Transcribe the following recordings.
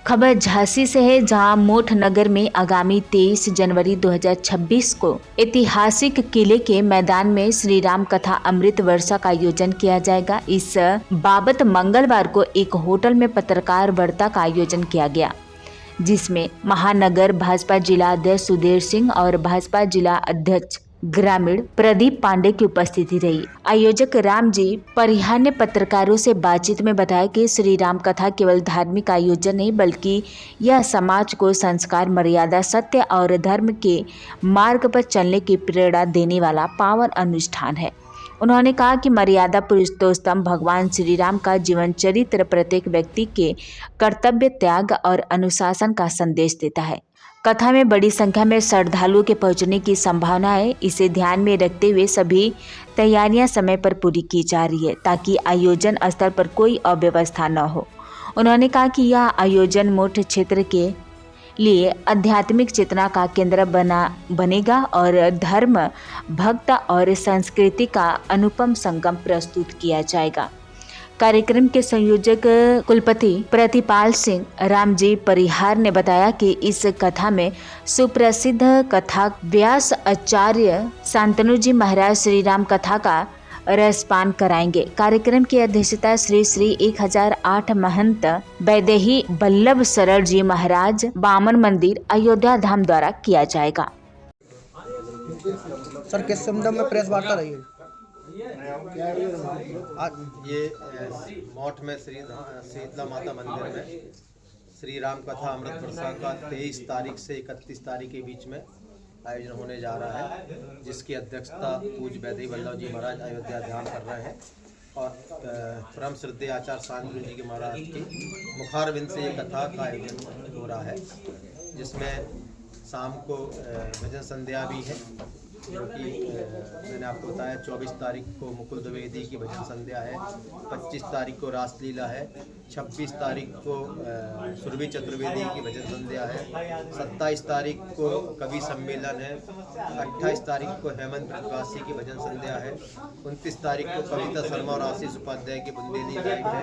खबर झांसी से है, जहां मोठ नगर में आगामी 23 जनवरी 2026 को ऐतिहासिक किले के मैदान में श्री राम कथा अमृत वर्षा का आयोजन किया जाएगा। इस बाबत मंगलवार को एक होटल में पत्रकार वार्ता का आयोजन किया गया, जिसमें महानगर भाजपा जिला अध्यक्ष सुधीर सिंह और भाजपा जिला अध्यक्ष ग्रामीण प्रदीप पांडे की उपस्थिति रही। आयोजक रामजी परिहार ने पत्रकारों से बातचीत में बताया कि श्री राम कथा केवल धार्मिक आयोजन नहीं, बल्कि यह समाज को संस्कार, मर्यादा, सत्य और धर्म के मार्ग पर चलने की प्रेरणा देने वाला पावन अनुष्ठान है। उन्होंने कहा कि मर्यादा पुरुषोत्तम भगवान श्री राम का जीवन चरित्र प्रत्येक व्यक्ति के कर्तव्य, त्याग और अनुशासन का संदेश देता है। कथा में बड़ी संख्या में श्रद्धालुओं के पहुंचने की संभावना है। इसे ध्यान में रखते हुए सभी तैयारियां समय पर पूरी की जा रही है, ताकि आयोजन स्थल पर कोई अव्यवस्था न हो। उन्होंने कहा कि यह आयोजन मोठ क्षेत्र के लिए आध्यात्मिक चेतना का केंद्र बनेगा और धर्म, भक्त और संस्कृति का अनुपम संगम प्रस्तुत किया जाएगा। कार्यक्रम के संयोजक कुलपति प्रतिपाल सिंह रामजी परिहार ने बताया कि इस कथा में सुप्रसिद्ध कथा व्यास आचार्य शांतनु जी महाराज श्री राम कथा का रसपान कराएंगे। कार्यक्रम की अध्यक्षता श्री 1008 महंत वैदेही बल्लभ सरल जी महाराज बामन मंदिर अयोध्या धाम द्वारा किया जाएगा। सर, किस संदर्भ में प्रेस वार्ता रही है? ये मौठ में श्री शीतला माता मंदिर में श्री राम कथा अमृत वर्षा का 23 तारीख से 31 तारीख के बीच में आयोजन होने जा रहा है, जिसकी अध्यक्षता पूज्य वैदेही बल्लभ जी महाराज अयोध्या ध्यान कर रहे हैं और परम श्रद्धेय आचार्य शांतनु जी के महाराज की मुखारविंद से ये कथा का आयोजन हो रहा है, जिसमें शाम को भजन संध्या भी है, जो कि मैंने आपको बताया 24 तारीख को मुकुल द्विवेदी की भजन संध्या है, 25 तारीख को रासलीला है, 26 तारीख को सुरभि चतुर्वेदी की भजन संध्या है, 27 तारीख को कवि सम्मेलन है, 28 तारीख को हेमंत ब्रजवासी की भजन संध्या है, 29 तारीख को कविता शर्मा और आशीष उपाध्याय की बुंदेली नाइट है,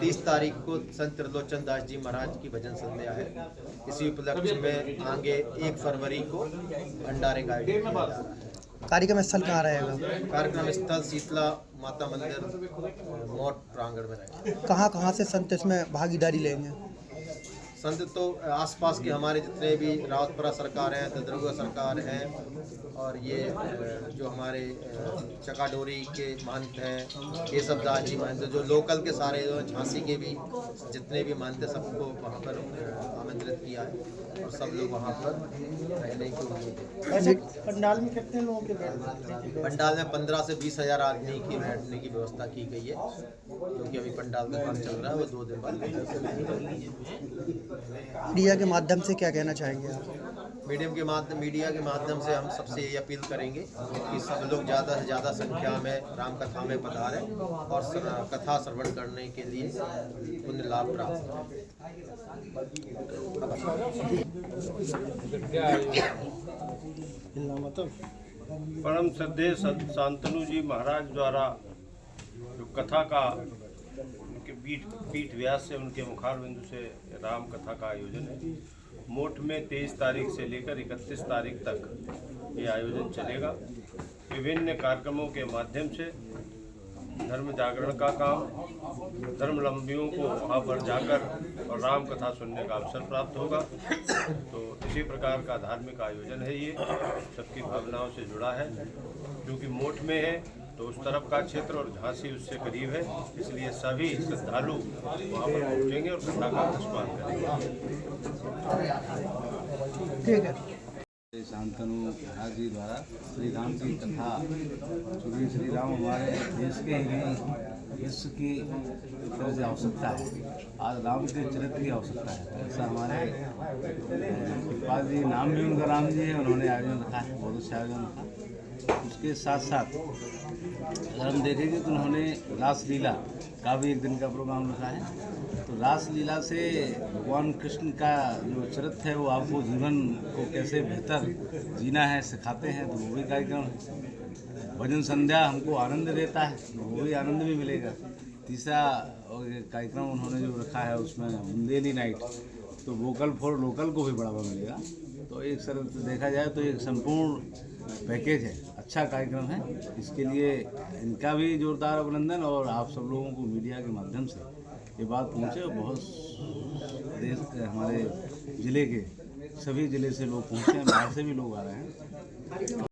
30 तारीख को संत त्रिलोचन दास जी महाराज की भजन संध्या है। इसी उपलक्ष्य में आगे 1 फरवरी को भंडारे का आयोजन किया जा रहा है। कार्यक्रम स्थल कहाँ रहेगा? कार्यक्रम स्थल शीतला माता मंदिर मोठ प्रांगण में रहेगा। कहाँ से संत इसमें भागीदारी लेंगे? संत तो आसपास के हमारे जितने भी रावतपुरा सरकार है, ददरुआ सरकार है, और ये जो हमारे चकाडोरी के महंत हैं, केशव दास जी महंत, जो लोकल के सारे झांसी के भी जितने भी महंत हैं, सबको वहाँ पर आमंत्रित किया है और सब लोग वहाँ पर रहने की उम्मीद है। पंडाल में कितने लोगों के बैठने? पंडाल में 15 से 20 हज़ार आदमी की बैठने की व्यवस्था की गई है, क्योंकि अभी पंडाल का काम चल रहा है, वो 2 दिन बाद। मीडिया के माध्यम से क्या कहना चाहेंगे आप? मीडिया के माध्यम से हम सबसे ये अपील करेंगे कि सब लोग ज़्यादा से ज़्यादा संख्या में राम कथा में पधारें और कथा श्रवण करने के लिए पुण्य लाभ प्राप्त करें। परम श्रद्धेय शांतनु जी महाराज द्वारा जो कथा का उनके पीठ व्यास से उनके मुखार बिंदु से राम कथा का आयोजन है। मोठ में 23 तारीख से लेकर 31 तारीख तक ये आयोजन चलेगा। विभिन्न कार्यक्रमों के माध्यम से धर्म जागरण का काम, धर्मावलंबियों को वहाँ पर जाकर और राम कथा सुनने का अवसर प्राप्त होगा। तो इसी प्रकार का धार्मिक आयोजन है, ये सबकी भावनाओं से जुड़ा है। क्योंकि मोठ में है तो उस तरफ का क्षेत्र और झांसी उससे करीब है, इसलिए सभी श्रद्धालु वहाँ पर पहुँचेंगे और कथा का रसपान करेंगे। ठीक है। शांतनु महाराज जी द्वारा श्री राम की कथा, क्योंकि श्री राम हमारे देश के ही नहीं विश्व की तरह से आवश्यकता है। आज राम के चरित्र की आवश्यकता है। ऐसा हमारे कृपाल जी, नाम भी उनका राम जी है, उन्होंने आयोजन रखा है, बहुत अच्छा आयोजन रखा। उसके साथ साथ अगर हम देखेंगे तो उन्होंने रासलीला का भी 1 दिन का प्रोग्राम रखा है। तो रासलीला से भगवान कृष्ण का जो चरित्र है वो आपको जीवन को कैसे बेहतर जीना है सिखाते हैं, तो वो भी कार्यक्रम है। भजन संध्या हमको आनंद देता है, वो भी आनंद भी मिलेगा। तीसरा कार्यक्रम उन्होंने जो रखा है उसमें बुंदेली नाइट, तो वोकल फॉर लोकल को भी बढ़ावा मिलेगा। तो एक सर देखा जाए तो एक संपूर्ण पैकेज है, अच्छा कार्यक्रम है। इसके लिए इनका भी जोरदार अभिनंदन और आप सब लोगों को मीडिया के माध्यम से ये बात पहुँचे। बहुत देश हमारे ज़िले के सभी ज़िले से लोग पहुँचे हैं, बाहर से भी लोग आ रहे हैं।